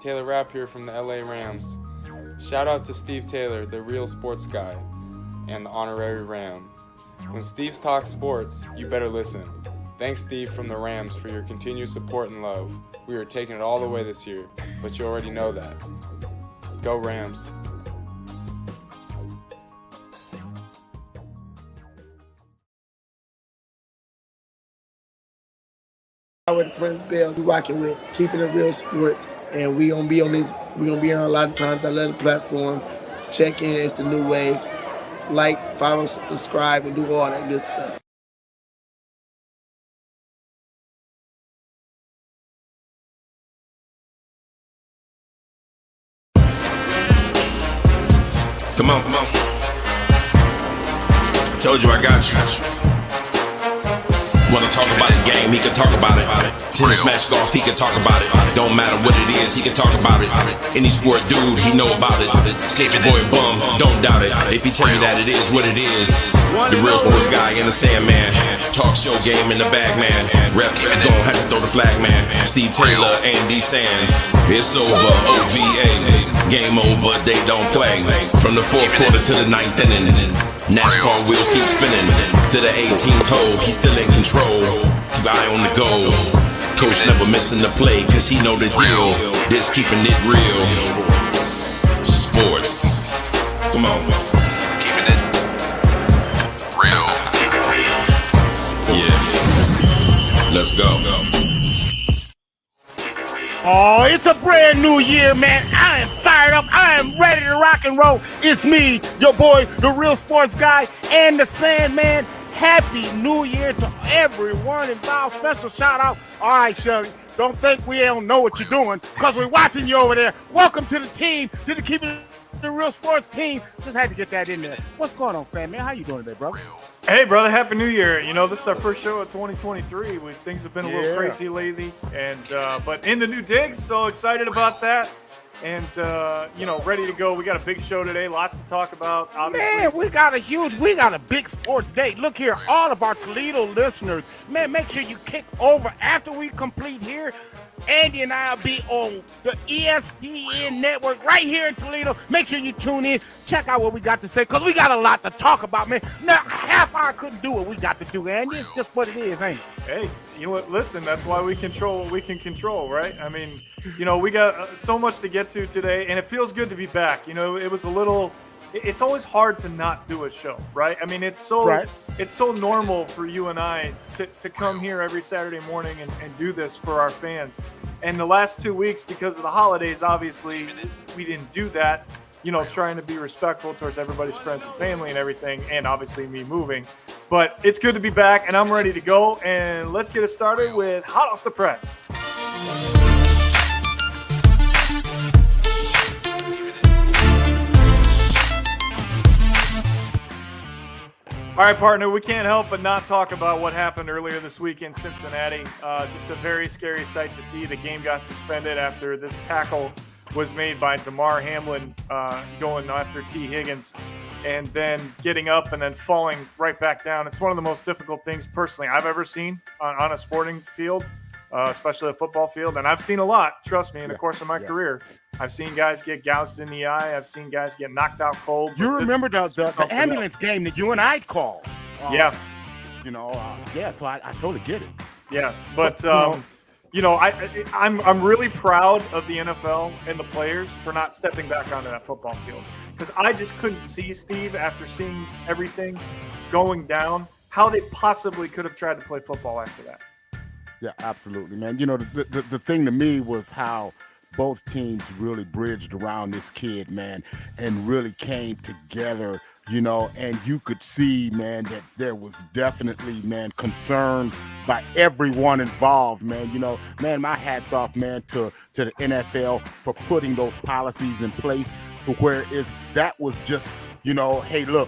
Taylor Rapp here from the LA Rams. Shout out to Steve Taylor, the real sports guy, and the honorary Ram. When Steve's talks sports, you better listen. Thanks, Steve from the Rams, for your continued support and love. We are taking it all the way this year, but you already know that. Go Rams. With Prince Bell, we rocking with Keeping It Real Sports, and we gonna be on this. We gonna be on a lot of times. I love the platform. Check in. It's the new wave. Like, follow, subscribe, and do all that good stuff. Come on. I told you I got you. Wanna talk about the game, he can talk about it. Tennis, match, golf, he can talk about it. Don't matter what it is, he can talk about it. Any sport dude, he know about it. Say your boy bum, don't doubt it. If he tell you that it is what it is. The real sports guy in the Sandman. Talk show game in the bag, man. Rep, gon' have to throw the flag, man. Steve Taylor, Andy Sands. It's over, OVA. Game over, they don't play. From the fourth quarter to the ninth inning. NASCAR wheels keep spinning. To the 18th hole, he's still in control. Guy on the go. Coach never missing the play, cause he know the deal. This keeping it real. Sports. Come on. Keeping it real. Yeah. Let's go. Oh, it's a brand new year, man. I am fired up. I am ready to rock and roll. It's me, your boy, the real sports guy, and the Sandman. Happy New Year to everyone involved. Special shout out. All right, Shirley, don't think we don't know what you're doing, because we're watching you over there. Welcome to the team, to the Keeping the Real Sports team. Just had to get that in there. What's going on, Sandman? How you doing today, brother? Hey, brother, Happy New Year. You know, this is our first show of 2023. Things have been a little crazy lately, and but in the new digs, so excited about that. And, ready to go. We got a big show today. Lots to talk about, obviously. Man, we got a big sports day. Look here, all of our Toledo listeners, man, make sure you kick over after we complete here. Andy and I will be on the ESPN network right here in Toledo. Make sure you tune in. Check out what we got to say, because we got a lot to talk about, man. Now, half hour couldn't do what we got to do, Andy. It's just what it is, ain't it? Hey, you know what? Listen, that's why we control what we can control, right? I mean, we got so much to get to today, and it feels good to be back. It was a little... It's always hard to not do a show, right? I mean, it's so normal for you and I to come here every Saturday morning and do this for our fans. And the last 2 weeks, because of the holidays, obviously, we didn't do that, trying to be respectful towards everybody's friends and family and everything, and obviously me moving. But it's good to be back, and I'm ready to go. And let's get it started with Hot Off the Press. All right, partner, we can't help but not talk about what happened earlier this week in Cincinnati. Just a very scary sight to see. The game got suspended after this tackle was made by Damar Hamlin going after T. Higgins and then getting up and then falling right back down. It's one of the most difficult things personally I've ever seen on a sporting field, especially a football field. And I've seen a lot, trust me, in the course of my career. I've seen guys get gouged in the eye. I've seen guys get knocked out cold. You remember the ambulance game that you and I called? Yeah. So I totally get it. Yeah, but I'm really proud of the NFL and the players for not stepping back onto that football field, because I just couldn't see, Steve, after seeing everything going down, how they possibly could have tried to play football after that. Yeah, absolutely, man. The thing to me was how both teams really bridged around this kid, man, and really came together, and you could see, man, that there was definitely, man, concern by everyone involved, man. Man, my hat's off, man, to the NFL for putting those policies in place to where that was just, hey, look,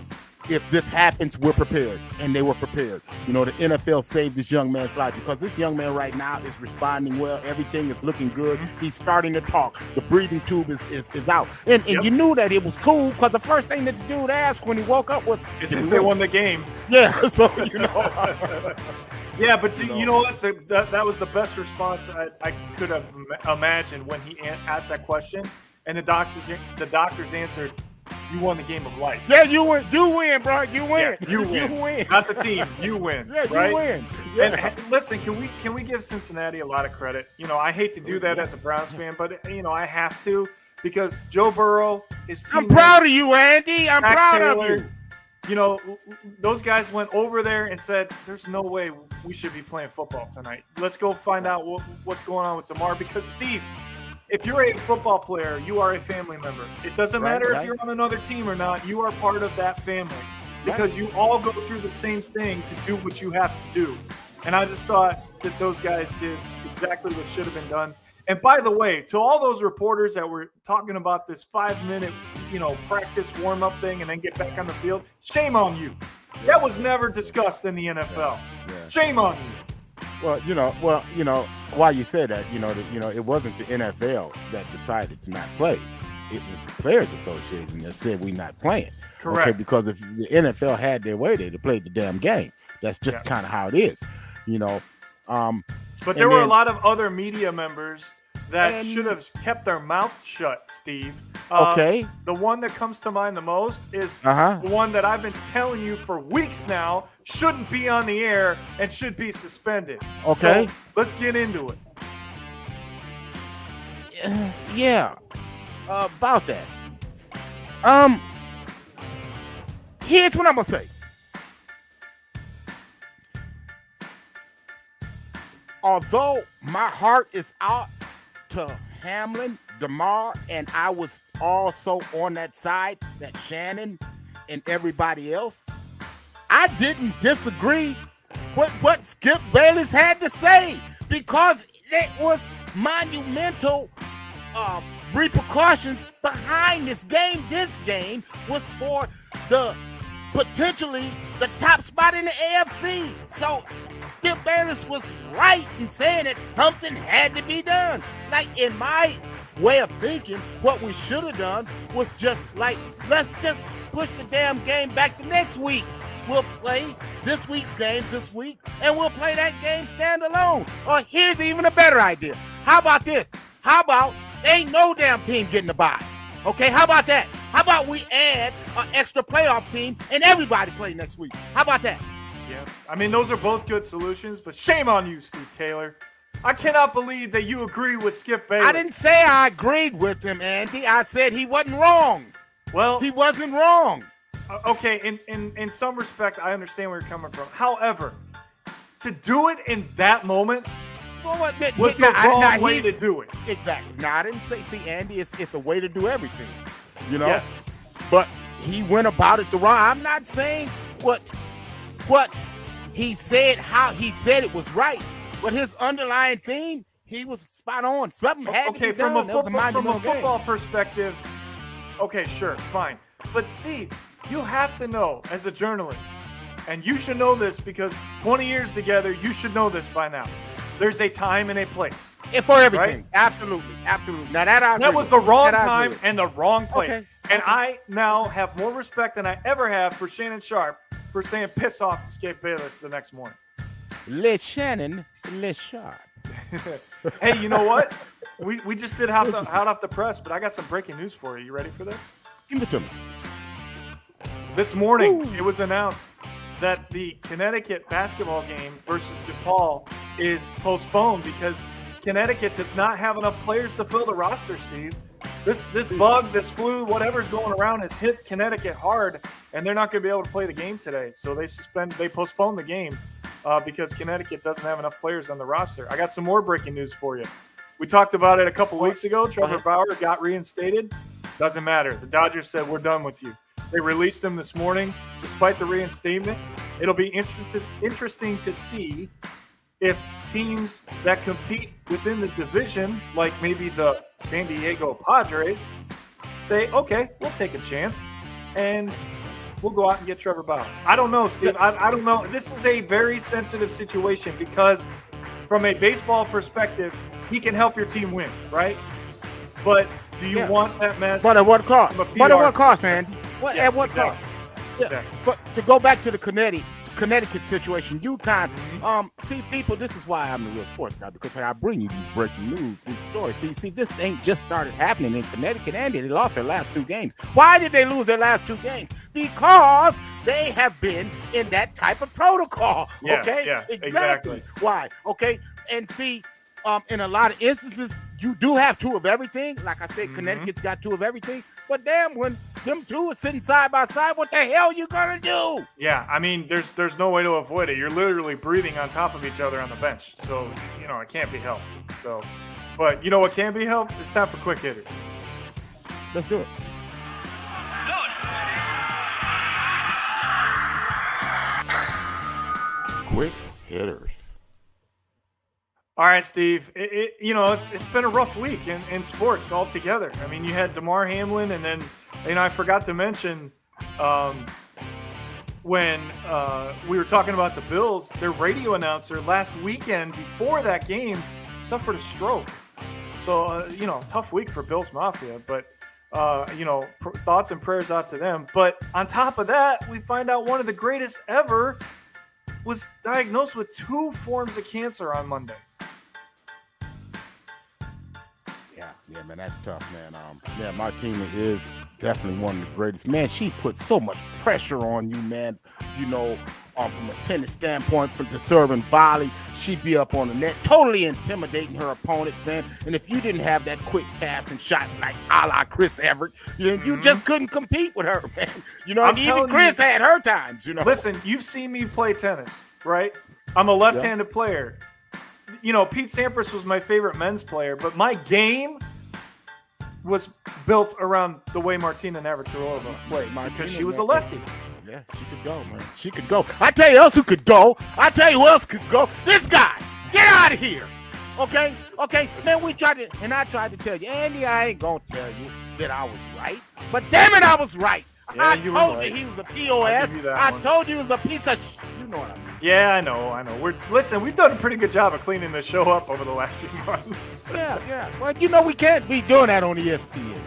if this happens, we're prepared. And they were prepared. The NFL saved this young man's life, because this young man right now is responding well. Everything is looking good. He's starting to talk. The breathing tube is out. And you knew that it was cool, because the first thing that the dude asked when he woke up was, if they won the game. Yeah, so, Yeah, but you know what? That was the best response I could have imagined when he asked that question, and the doctors answered, "You won the game of life." Yeah, you win. You win, bro. You win. Yeah, you win. You win. Not the team. You win. Yeah, right? you win. Yeah. And listen, can we give Cincinnati a lot of credit? You know, I hate to do that as a Browns fan, but I have to, because Joe Burrow, his team. I'm proud of you, Andy. I'm Zach proud Taylor, of you. You know, those guys went over there and said, "There's no way we should be playing football tonight. Let's go find out what's going on with DeMar." Because Steve, if you're a football player, you are a family member. It doesn't matter if you're on another team or not. You are part of that family, because you all go through the same thing to do what you have to do. And I just thought that those guys did exactly what should have been done. And by the way, to all those reporters that were talking about this 5-minute, practice warm-up thing and then get back on the field, shame on you. That was never discussed in the NFL. Yeah. Shame on you. Well, while you said that, it wasn't the NFL that decided to not play. It was the Players Association that said we're not playing. Correct. Okay, because if the NFL had their way, they'd have played the damn game. That's just kind of how it is, But there were a lot of other media members that should have kept their mouth shut, Steve. Okay. The one that comes to mind the most is the one that I've been telling you for weeks now shouldn't be on the air and should be suspended. Okay. So let's get into it. Yeah. About that. Here's what I'm gonna say. Although my heart is out to Hamlin, DeMar, and I was also on that side, that Shannon and everybody else, I didn't disagree with what Skip Bayless had to say, because it was monumental repercussions behind this game. This game was for potentially the top spot in the AFC. So Skip Bayless was right in saying that something had to be done. Like, in my way of thinking, what we should have done was just let's just push the damn game back to next week. We'll play this week's games this week, and we'll play that game standalone. Or here's even a better idea. How about this? How about ain't no damn team getting a bye? Okay, how about that? How about we add an extra playoff team and everybody play next week? How about that? Yeah, I mean, those are both good solutions, but shame on you, Steve Taylor. I cannot believe that you agree with Skip Bayless. I didn't say I agreed with him, Andy. I said he wasn't wrong. Well, he wasn't wrong. Okay, in some respect, I understand where you're coming from. However, to do it in that moment was the wrong way to do it. Exactly. Now, I didn't say, see, Andy, it's a way to do everything, Yes. But he went about it the wrong. I'm not saying what he said, how he said it was right, but his underlying theme, he was spot on. Something had to be done. From a football perspective, okay, sure, fine. But Steve, you have to know as a journalist, and you should know this because 20 years together, you should know this by now. There's a time and a place. And for everything. Right? Absolutely. Now that was the wrong time and the wrong place. Okay. And I now have more respect than I ever have for Shannon Sharp for saying piss off to Skip Bayless the next morning. Les Shannon, Les Sharp. Hey, you know what? We just did hot off the press, but I got some breaking news for you. You ready for this? Give it to me. This morning, it was announced that the Connecticut basketball game versus DePaul is postponed because Connecticut does not have enough players to fill the roster, Steve. This bug, this flu, whatever's going around has hit Connecticut hard, and they're not going to be able to play the game today. So they postponed the game because Connecticut doesn't have enough players on the roster. I got some more breaking news for you. We talked about it a couple weeks ago. Trevor Bauer got reinstated. Doesn't matter. The Dodgers said, we're done with you. They released him this morning despite the reinstatement. It'll be interesting to see if teams that compete within the division, like maybe the San Diego Padres, say, okay, we'll take a chance, and we'll go out and get Trevor Bauer. I don't know, Steve. I don't know. This is a very sensitive situation because from a baseball perspective, he can help your team win, right? But do you want that mess? But at what cost? At what cost, Andy? At what cost? Yeah. Exactly. But to go back to the Connecticut situation, UConn. See, people, this is why I'm the real sports guy, because I bring you these breaking news, these stories. See, this ain't just started happening in Connecticut, and they lost their last 2 games. Why did they lose their last 2 games? Because they have been in that type of protocol. Yeah, okay? yeah, Exactly. exactly. Why? Okay. And see, in a lot of instances, you do have 2 of everything. Like I said, Connecticut's got 2 of everything. But damn, when them 2 are sitting side by side, what the hell you gonna do? Yeah, I mean, there's no way to avoid it. You're literally breathing on top of each other on the bench. So, it can't be helped. So, but you know what can be helped? It's time for quick hitters. Let's do it. Quick hitters. All right, Steve. It's been a rough week in sports altogether. I mean, you had DeMar Hamlin, and then I forgot to mention when we were talking about the Bills, their radio announcer last weekend before that game suffered a stroke. So tough week for Bills Mafia, but thoughts and prayers out to them. But on top of that, we find out one of the greatest ever was diagnosed with 2 forms of cancer on Monday. Yeah, man, that's tough, man. Martina is definitely one of the greatest. Man, she puts so much pressure on you, man. From a tennis standpoint, from the serving volley, she'd be up on the net, totally intimidating her opponents, man. And if you didn't have that quick pass and shot like a la Chris Everett, you just couldn't compete with her, man. And even Chris had her times, Listen, you've seen me play tennis, right? I'm a left-handed player. Pete Sampras was my favorite men's player, but my game was built around the way Martina Navratilova played because she was a lefty. Yeah, she could go, man. She could go. I tell you else who could go. I tell you who else could go. This guy. Get out of here. Okay? Man, I tried to tell you, Andy, I ain't going to tell you that I was right. But damn it, I was right. Yeah, I told you he was a POS. I told you he was a piece of you know what I mean. Yeah, I know. We've done a pretty good job of cleaning this show up over the last few months. Yeah. Well, we can't be doing that on ESPN.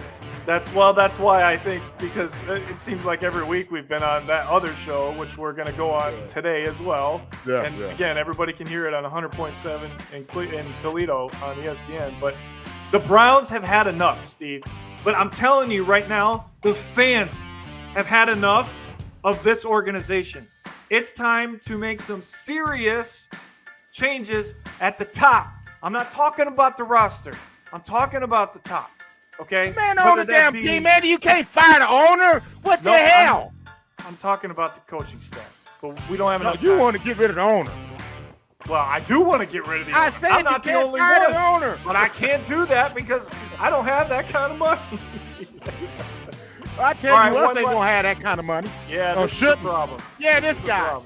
That's why I think, because it seems like every week we've been on that other show, which we're going to go on today as well. Again, everybody can hear it on 100.7 in Toledo on ESPN. But the Browns have had enough, Steve. But I'm telling you right now, the fans have had enough of this organization. It's time to make some serious changes at the top. I'm not talking about the roster. I'm talking about the top. Okay? Man, on the damn team, man, you can't fire the owner. What the hell? I'm talking about the coaching staff. But we don't have enough time. You want to get rid of the owner. Well, I do want to get rid of the owner. I said I'm not you can't fire the owner. But I can't do that because I don't have that kind of money. I tell you, us ain't gonna have that kind of money. Yeah, that's the problem. Yeah, this guy.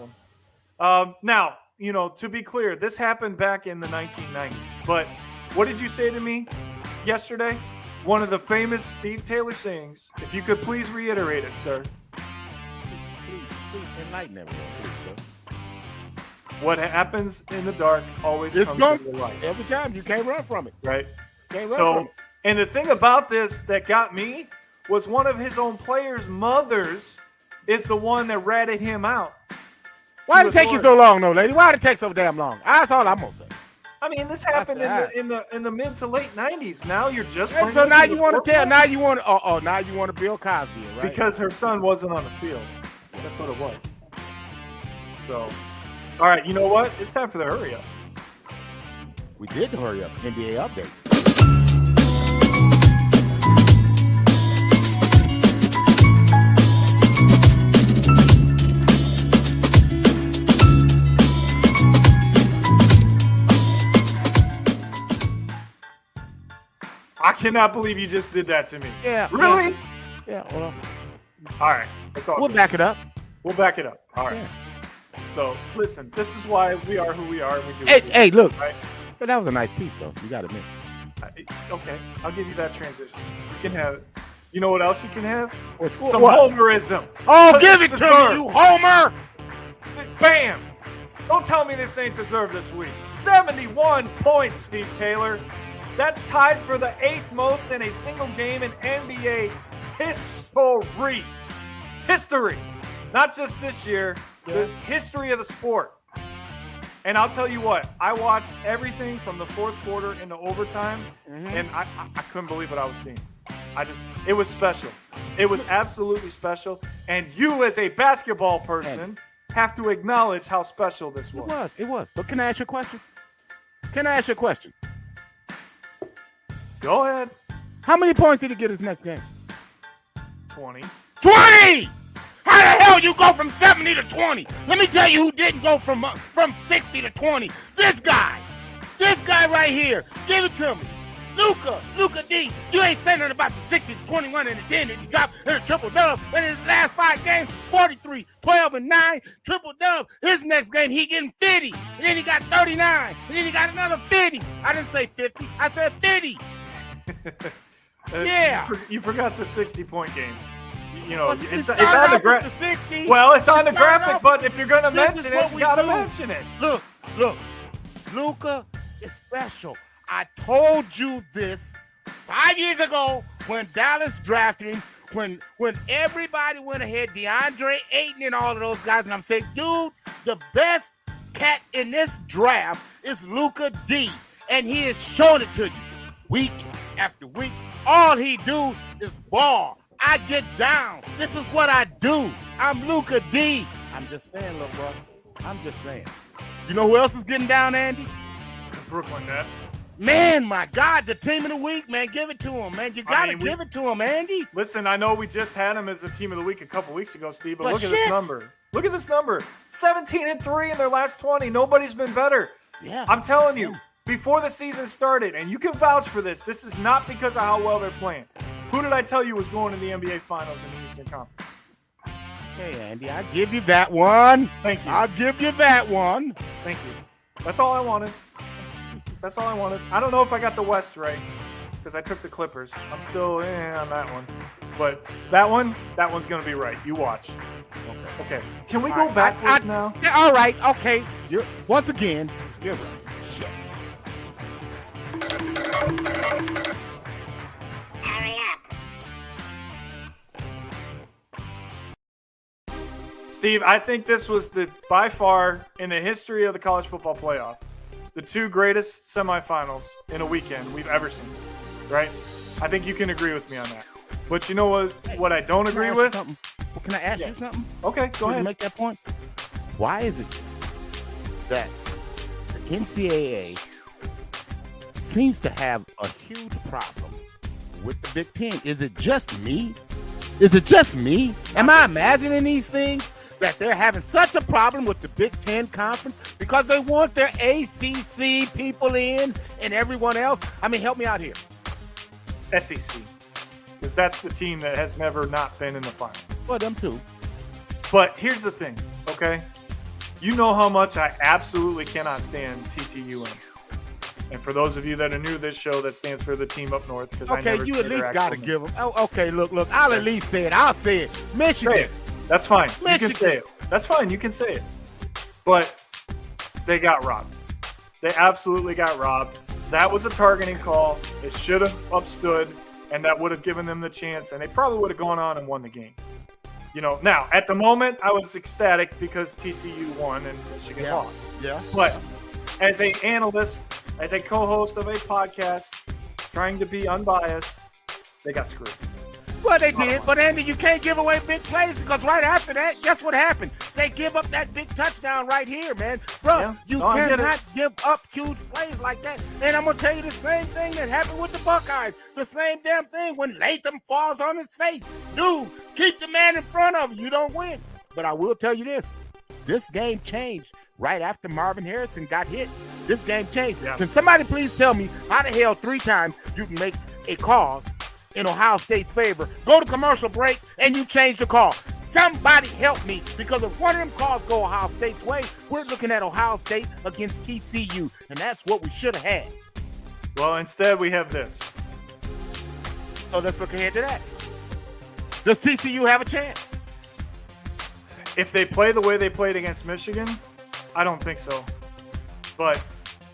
Now, to be clear, this happened back in the 1990s. But what did you say to me yesterday? One of the famous Steve Taylor sayings. If you could please reiterate it, sir. Please enlighten everyone, please, sir. What happens in the dark always comes to the light. Every time. You can't run from it. Right. Can't run from it. And the thing about this that got me was one of his own players' mothers is the one that ratted him out. Why did it take you so long, though, lady? Why did it take so damn long? That's all I'm gonna say. I mean, this happened in the mid to late 90s. Now you're just and so now you want to tell. Now you want to. Now you want to Bill Cosby, right? Because her son wasn't on the field. That's what it was. So, all right. You know what? It's time for the hurry up. We did the hurry up NBA update. I cannot believe you just did that to me. Yeah. Really? Yeah. Well. All right. That's all. We'll back it up. We'll back it up. All right. Yeah. So listen, this is why we are who we are. And we do. Hey, look. Right? But that was a nice piece, though. You got to admit. Okay, I'll give you that transition. You can have. You know what else you can have? Some what? homerism. Oh, give it to me, you homer! Bam! Don't tell me this ain't deserved this week. 71 points, Steve Taylor. That's tied for the 8th most in a single game in NBA history. Not just this year, the history of the sport. And I'll tell you what, I watched everything from the fourth quarter into overtime, and I couldn't believe what I was seeing. It was special. It was absolutely special. And you, as a basketball person, have to acknowledge how special this was. It was. But can I ask you a question? Go ahead. How many points did he get his next game? 20. 20! How the hell you go from 70 to 20? Let me tell you who didn't go from 60 to 20. This guy right here. Give it to me. Luka D. You ain't saying nothing about the 60 to 21 and the 10 that he dropped in a triple dub. In his last 5 games, 43, 12, and 9, triple dub. His next game, he getting 50. And then he got 39. And then he got another 50. I didn't say 50. I said 50. Yeah. You forgot the 60-point game. You know, But it's it on started the off graphic. with the 60. Well, it's on the It started graphic, off but with if you're going to This is mention what it, you we got to do. mention it. Look. Luka is special. I told you this 5 years ago when Dallas drafted him, when everybody went ahead, DeAndre Ayton and all of those guys, and I'm saying, dude, the best cat in this draft is Luka D, and he is showing it to you week after week. All he do is ball. I get down. This is what I do. I'm Luka D. I'm just saying, little bro. I'm just saying. You know who else is getting down, Andy? The Brooklyn Nets. Man, my God, the team of the week, man. Give it to him, man. You got to give it to him, Andy. Listen, I know we just had him as the team of the week a couple weeks ago, Steve, but But look at this shit. number. Look at this number. 17-3 in their last 20. Nobody's been better. Yeah. I'm telling you, before the season started, and you can vouch for this, this is not because of how well they're playing. Who did I tell you was going to the NBA Finals in the Eastern Conference? Hey, Andy, I'll give you that one. Thank you. I'll give you that one. Thank you. That's all I wanted. That's all I wanted. I don't know if I got the West right because I took the Clippers. I'm still on that one. But that one's going to be right. You watch. Okay. Can we go backwards now? Yeah, all right. Okay. Once again, you're right. Shit. Steve, I think this was by far in the history of the college football playoff, the 2 greatest semifinals in a weekend we've ever seen. Right? I think you can agree with me on that. But you know what I don't agree with? Can I ask you something? Okay, go To ahead. make that point. Why is it that the NCAA seems to have a huge problem with the Big Ten? Is it just me? Am I imagining these things? That they're having such a problem with the Big Ten Conference because they want their ACC people in and everyone else? I mean, help me out here. SEC. Because that's the team that has never not been in the finals. Well, them too. But here's the thing, okay? You know how much I absolutely cannot stand TTUM. And for those of you that are new to this show, that stands for the team up north. Because Okay, I never you say at their least got to actual give them. Oh, okay, look. I'll at least say it. I'll say it. Michigan. Say it. That's fine. You Michigan. can say it. That's fine. You can say it. But they got robbed. They absolutely got robbed. That was a targeting call. It should have upstood, and that would have given them the chance, and they probably would have gone on and won the game. You know, now, at the moment, I was ecstatic because TCU won and Michigan lost. Yeah. But as an analyst, as a co-host of a podcast, trying to be unbiased, they got screwed. Well, they did, but Andy, you can't give away big plays because right after that, guess what happened? They give up that big touchdown right here, man. Bro, Yeah. you No, I get cannot give up huge plays like that. And I'm going to tell you the same thing that happened with the Buckeyes. The same damn thing when Latham falls on his face. Dude, keep the man in front of you. You don't win. But I will tell you this. This game changed right after Marvin Harrison got hit. This game changed. Yeah. Can somebody please tell me how the hell 3 times you can make a call in Ohio State's favor, go to commercial break, and you change the call? Somebody help me, because if one of them calls go Ohio State's way, we're looking at Ohio State against TCU, and that's what we should have had. Well, instead, we have this. So let's look ahead to that. Does TCU have a chance? If they play the way they played against Michigan, I don't think so. But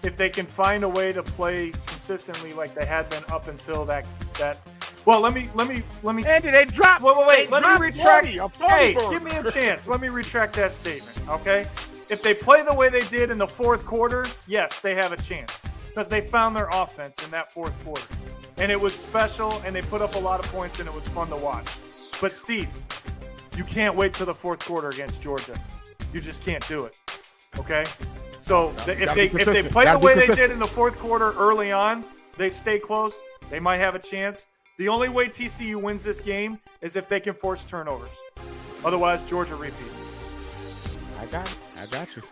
if they can find a way to play consistently like they had been up until that Well, let me. Andy, they dropped. Wait. Let me retract. 40 Hey, burger. give me a chance. Let me retract that statement. Okay. If they play the way they did in the fourth quarter, yes, they have a chance because they found their offense in that fourth quarter, and it was special, and they put up a lot of points, and it was fun to watch. But Steve, you can't wait till the fourth quarter against Georgia. You just can't do it. Okay. So if they play the way they did in the fourth quarter early on, they stay close. They might have a chance. The only way TCU wins this game is if they can force turnovers. Otherwise, Georgia repeats. I got you.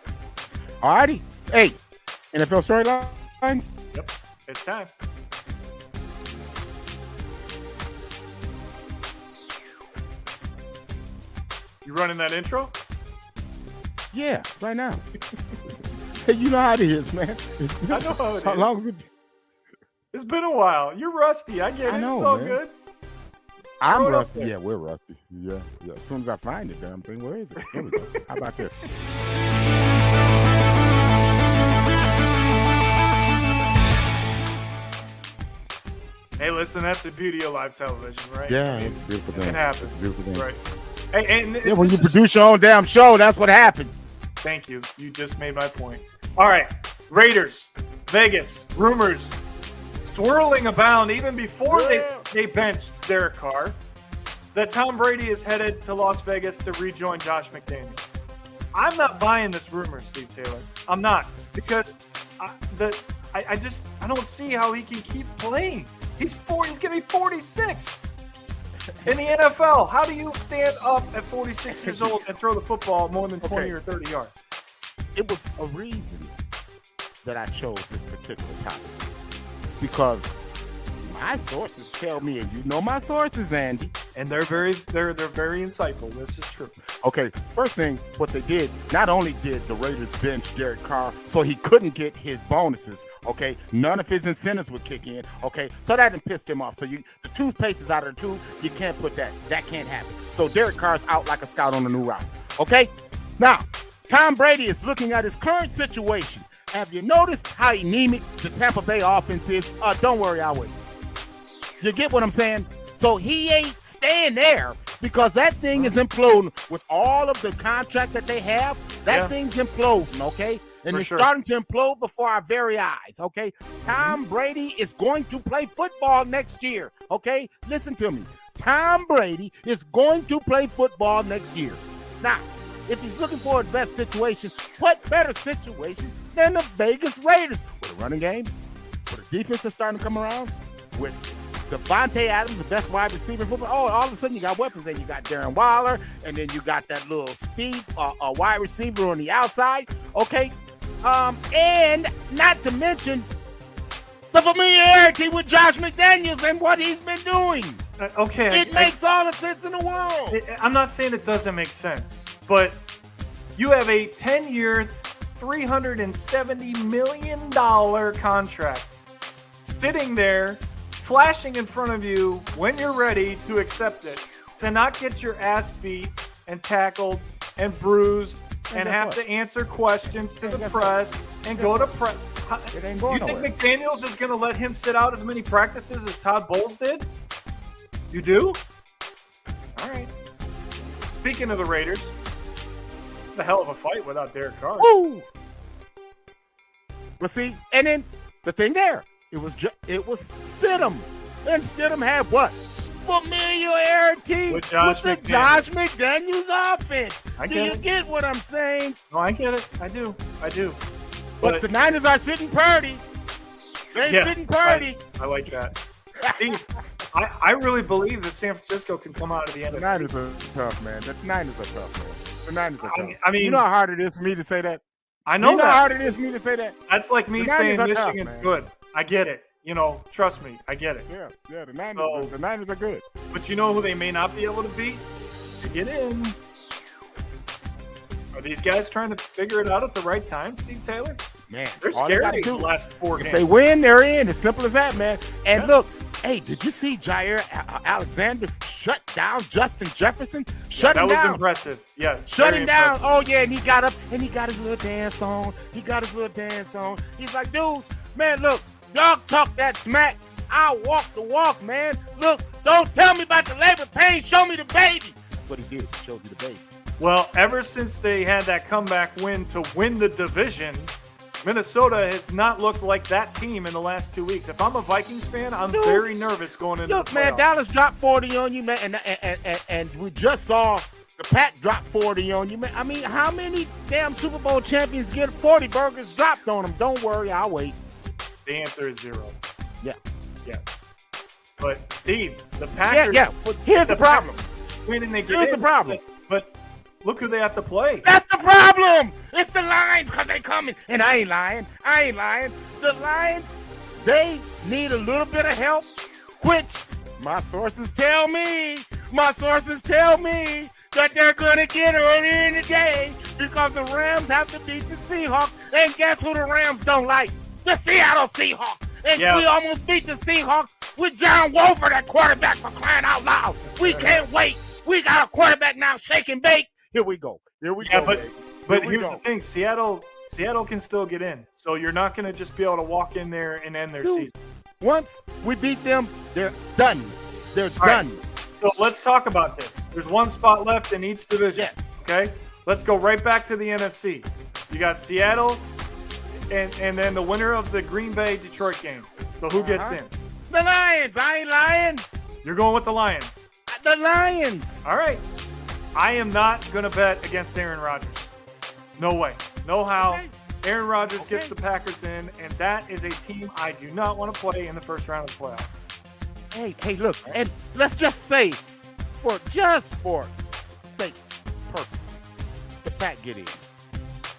All righty. Hey, NFL storylines? Yep. It's time. You running that intro? Yeah, right now. Hey, you know how it is, man. I know how it How is. long has it been? It's been a while. You're rusty. I get it. I know, It's all man. good. I'm Throw it up rusty. there. Yeah, we're rusty. Yeah. As soon as I find it, damn thing, where is it? There we go. How about this? Hey, listen, that's the beauty of live television, right? Yeah, it's a beautiful It thing. can happen. It's a beautiful thing. Right. Hey, and Yeah, when this you is- produce your own damn show, that's what happens. Thank you. You just made my point. All right. Raiders, Vegas, rumors swirling abound even before they benched Derek Carr that Tom Brady is headed to Las Vegas to rejoin Josh McDaniels. I'm not buying this rumor, Steve Taylor. I'm not, because I don't see how he can keep playing. He's going to be 46 in the NFL. How do you stand up at 46 years old and throw the football more than 20 or 30 yards? It was a reason that I chose this particular topic, because my sources tell me, and you know my sources, Andy. And they're very insightful. This is true. Okay, first thing, what they did, not only did the Raiders bench Derek Carr so he couldn't get his bonuses, okay, none of his incentives would kick in, okay, so that didn't piss him off. So the toothpaste is out of the tube, you can't put that can't happen. So Derek Carr's out like a scout on a new route, okay? Now, Tom Brady is looking at his current situation. Have you noticed how anemic the Tampa Bay offense is? Don't worry, I'll wait. You get what I'm saying? So he ain't staying there because that thing is imploding with all of the contracts that they have. That thing's imploding, okay? And it's starting to implode before our very eyes, okay? Tom Brady is going to play football next year, okay? Listen to me. Tom Brady is going to play football next year. Now, if he's looking for a best situation, what better situation than the Vegas Raiders? With a running game, with a defense that's starting to come around, with Devontae Adams, the best wide receiver in football. Oh, all of a sudden you got weapons. Then you got Darren Waller, and then you got that little speed wide receiver on the outside. Okay, and not to mention the familiarity with Josh McDaniels and what he's been doing. Okay, It makes all the sense in the world. I'm not saying it doesn't make sense, but you have a 10-year, $370 million contract sitting there, flashing in front of you when you're ready to accept it, to not get your ass beat and tackled and bruised and have to answer questions to the press and go to press. It ain't going You think nowhere. McDaniels is going to let him sit out as many practices as Todd Bowles did? You do? All right. Speaking of the Raiders, the hell of a fight without Derek Carr. Woo! But see, and then the thing there, it was Stidham, and Stidham had what? Familiarity With Josh the McDaniels. Josh McDaniels offense. I Do get you it. get what I'm saying? No, I get it. I do. But the Niners are sitting pretty. They Yeah, sitting pretty. I like that. Steve, I really believe that San Francisco can come out of the The NFC. Niners are tough, man. The Niners are tough, man. The Niners are tough. I mean, you know how hard it is for me to say that? I know you know how that. hard it is for me to say that? That's like me The Niners saying are tough, Michigan's man. good. I get it. You know, trust me, I get it. Yeah, the Niners, So- the Niners are good. But you know who they may not be able to beat to get in? Are these guys trying to figure it out at the right time, Steve Taylor? Man, They're all they scary gotta the do, last 4 if games. they win, they're in. As simple as that, man. And Yeah. look, hey, did you see Jair Alexander shut down Justin Jefferson? Shut that him was down. impressive. Yes. Shut very him down. impressive. Oh, yeah, and he got up and he got his little dance on. He's like, dude, man, look, y'all talk that smack. I'll walk the walk, man. Look, don't tell me about the labor pain. Show me the baby. That's what he did. He showed you the baby. Well, ever since they had that comeback win to win the division, Minnesota has not looked like that team in the last 2 weeks. If I'm a Vikings fan, I'm very nervous going into the playoffs. Man, Dallas dropped 40 on you, man, and we just saw the Pack drop 40 on you, man. I mean, how many damn Super Bowl champions get 40 burgers dropped on them? Don't worry, I'll wait. The answer is 0. Yeah. But Steve, the Packers. Yeah. But here's the problem. Here's the problem. But look who they have to play. That's the problem. It's the Lions because they coming. And I ain't lying. The Lions, they need a little bit of help, which my sources tell me that they're going to get earlier in the day because the Rams have to beat the Seahawks. And guess who the Rams don't like? The Seattle Seahawks. And we almost beat the Seahawks with John Wolford at quarterback, for crying out loud. We can't wait. We got a quarterback now, shake and bake. Here we go. But here's the thing. Seattle can still get in. So you're not going to just be able to walk in there and end their season. Once we beat them, they're done. They're done. Right. So let's talk about this. There's one spot left in each division. Yes. Okay? Let's go right back to the NFC. You got Seattle and then the winner of the Green Bay-Detroit game. So who gets in? The Lions. I ain't lying. You're going with the Lions. The Lions. All right. I am not going to bet against Aaron Rodgers. No way. No how. Okay. Aaron Rodgers gets the Packers in, and that is a team I do not want to play in the first round of the playoffs. Hey, look, and let's just say, for sake purposes, the Pack get in.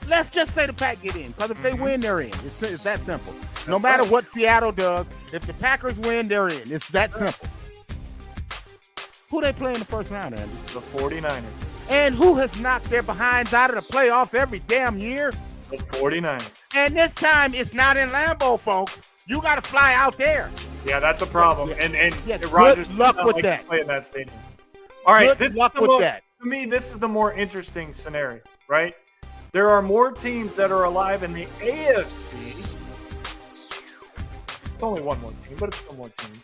Let's just say the Pack get in, because if they win, they're in. It's that simple. No matter what Seattle does, if the Packers win, they're in. It's that simple. Who they play in the first round, Andy? The 49ers. And who has knocked their behinds out of the playoffs every damn year? The 49ers. And this time, it's not in Lambeau, folks. You got to fly out there. Yeah, that's a problem. And good Rodgers luck with that. To play in that stadium. All right, good luck with that. To me, this is the more interesting scenario, right? There are more teams that are alive in the AFC. It's only one more team, but it's still more teams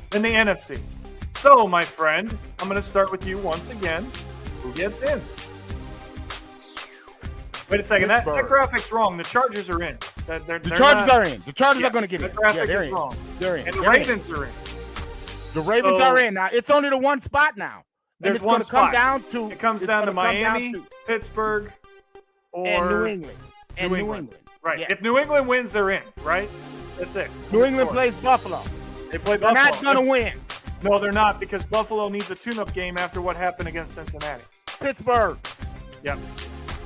than the NFC. So, my friend, I'm going to start with you once again. Who gets in? Wait a second. That graphic's wrong. The Chargers are in. The Chargers are in. The Chargers are going to get in. The graphic they're is in. wrong. They're in. And the Ravens are in. The Ravens are in. Now, it's only the one spot now. There's it's one spot. It comes down to Miami, Pittsburgh, and New England. New England. Right. Yeah. If New England wins, they're in, right? That's it. New England plays Buffalo. They play They're Buffalo. not going to win. No, they're not, because Buffalo needs a tune-up game after what happened against Cincinnati. Pittsburgh. Yep.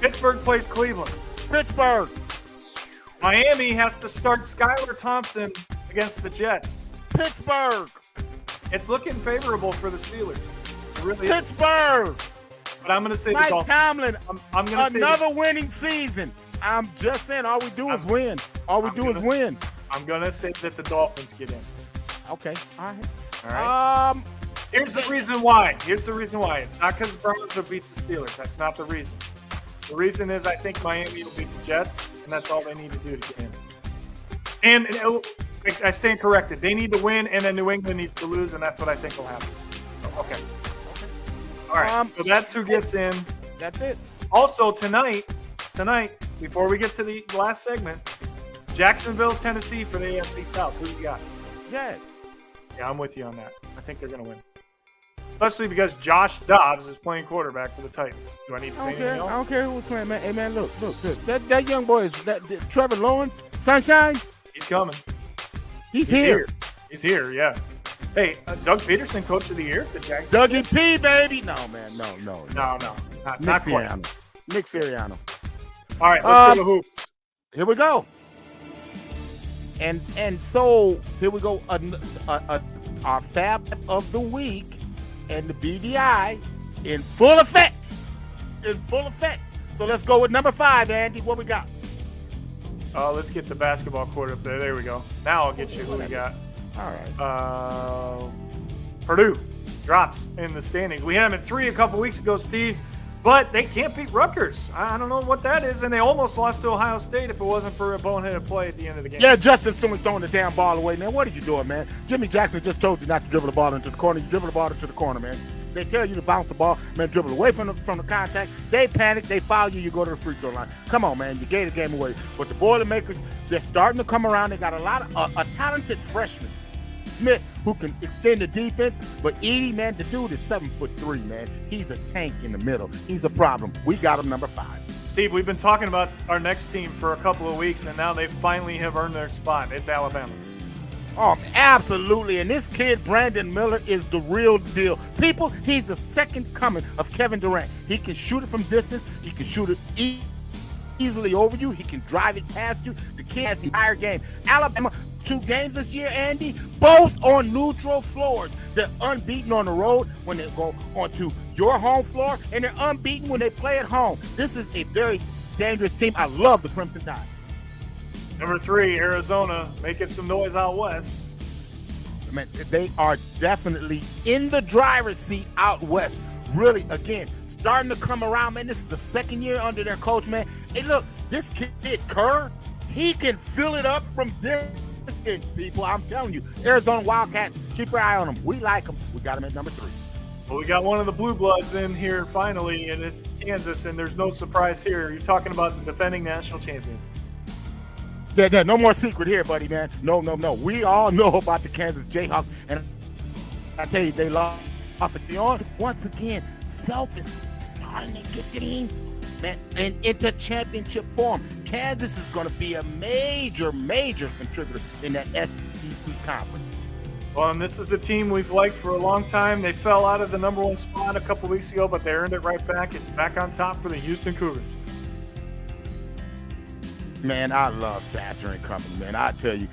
Pittsburgh plays Cleveland. Pittsburgh. Miami has to start Skylar Thompson against the Jets. Pittsburgh. It's looking favorable for the Steelers. It really Pittsburgh. Is. But I'm going to say Mike the Dolphins. Tomlin. I'm going to say another winning season. I'm just saying, all we do is win. All we do is win. I'm going to say that the Dolphins get in. Okay. All right. All right. Here's the reason why. It's not because the Browns will beat the Steelers. That's not the reason. The reason is I think Miami will beat the Jets, and that's all they need to do to get in. And I stand corrected. They need to win, and then New England needs to lose, and that's what I think will happen. Okay. All right. So that's who gets in. That's it. Also, tonight, before we get to the last segment, Jacksonville, Tennessee for the AFC South. Who you got? Jets. Yeah, I'm with you on that. I think they're going to win. Especially because Josh Dobbs is playing quarterback for the Titans. Do I need to say anything else? I don't care who's playing, man. Hey, man, look. That young boy is Trevor Lawrence. Sunshine. He's coming. He's here. He's here, yeah. Hey, Doug Peterson, Coach of the Year for Jacksonville. Dougie P, baby. No, man. No. Not quite. Nick Sirianno. All right, let's go to hoops. Here we go. And so here we go. Our fab of the week and the BDI in full effect. So let's go with number 5, Andy. What we got? Let's get the basketball court up there. There we go. Now I'll get you who we got. All right. Purdue drops in the standings. We had them at 3 a couple weeks ago, Steve. But they can't beat Rutgers. I don't know what that is, and they almost lost to Ohio State if it wasn't for a boneheaded play at the end of the game. Yeah, Justin Sumlin throwing the damn ball away, man. What are you doing, man? Jimmy Jackson just told you not to dribble the ball into the corner. You dribble the ball into the corner, man. They tell you to bounce the ball, man, dribble away from the contact. They panic, they foul you, you go to the free throw line. Come on, man, you gave the game away. But the Boilermakers, they're starting to come around. They got a lot of a talented freshman, Smith, who can extend the defense. But Edey, man, the dude is 7'3", man. He's a tank in the middle. He's a problem. We got him number 5. Steve, we've been talking about our next team for a couple of weeks, and now they finally have earned their spot. It's Alabama. Oh, absolutely. And this kid, Brandon Miller, is the real deal. People, he's the second coming of Kevin Durant. He can shoot it from distance. He can shoot it easily over you. He can drive it past you. The kid has the entire game. Alabama, 2 games this year, Andy, both on neutral floors. They're unbeaten on the road when they go onto your home floor, and they're unbeaten when they play at home. This is a very dangerous team. I love the Crimson Tide. Number 3, Arizona, making some noise out west. Man, they are definitely in the driver's seat out west. Really, again, starting to come around, man. This is the second year under their coach, man. Hey, look, this kid, Kerr, he can fill it up from distance, people. I'm telling you, Arizona Wildcats, keep your eye on them. We like them. We got them at number 3. Well, we got one of the Blue Bloods in here finally, and it's Kansas, and there's no surprise here. You're talking about the defending national champion. Yeah, no more secret here, buddy, man. No. We all know about the Kansas Jayhawks, and I tell you, they lost again. Once again, self is starting to get the team, man, and into championship form. Kansas is going to be a major contributor in that SEC conference. Well, and this is the team we've liked for a long time. They fell out of the number 1 spot a couple weeks ago, but they earned it right back. It's back on top for the Houston Cougars. Man, I love Sasser and company, man. I tell you,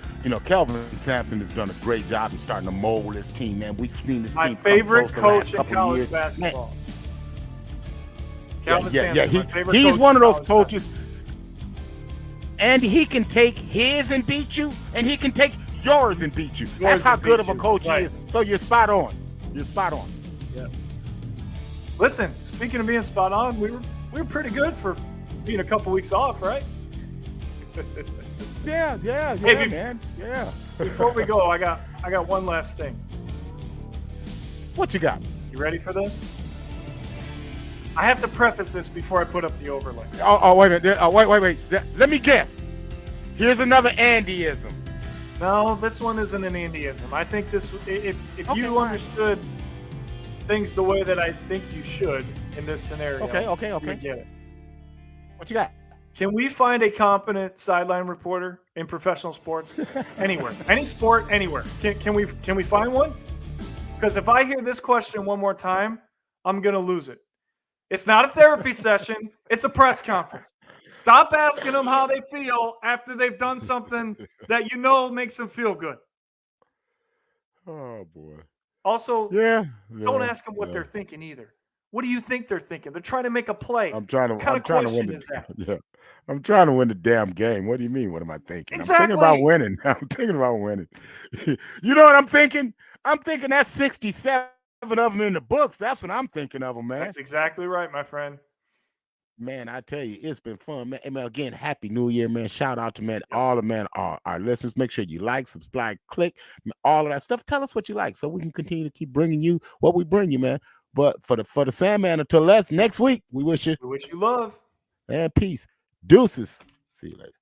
Kelvin Sampson has done a great job in starting to mold this team, man. We've seen this my team favorite come close coach the last in couple college years. basketball. Man, Sampson, my favorite he's coach one of in those college coaches, and he can take his and beat you, and he can take yours and beat you. That's how good of a coach he is. So you're spot on. You're spot on. Yeah. Listen, speaking of being spot on, we were pretty good for being a couple weeks off, right? Yeah, Hey, man. Yeah. Before we go, I got one last thing. What you got? You ready for this? I have to preface this before I put up the overlay. Oh, wait a minute. Wait. Let me guess. Here's another Andyism. No, this one isn't an Andyism. I think this, if Okay, you fine. understood things the way that I think you should in this scenario, Okay. you would get it. What you got? Can we find a competent sideline reporter in professional sports anywhere, any sport, anywhere? Can we find one? Because if I hear this question one more time, I'm gonna lose it. It's not a therapy session; it's a press conference. Stop asking them how they feel after they've done something that makes them feel good. Oh boy. Also, Yeah. don't ask them what they're thinking either. What do you think they're thinking? They're trying to make a play. I'm trying to What kind of I'm trying to win question is that? Yeah. I'm trying to win the damn game. What do you mean? What am I thinking? Exactly. I'm thinking about winning. I'm thinking about winning. You know what I'm thinking? I'm thinking that's 67 of them in the books. That's what I'm thinking of them, man. That's exactly right, my friend. Man, I tell you, it's been fun, man. And man, again, happy New Year, man. Shout out to all the our listeners. Make sure you like, subscribe, click, all of that stuff. Tell us what you like so we can continue to keep bringing you what we bring you, man. But for the Sandman, until next week, we wish you love and peace. Deuces. See you later.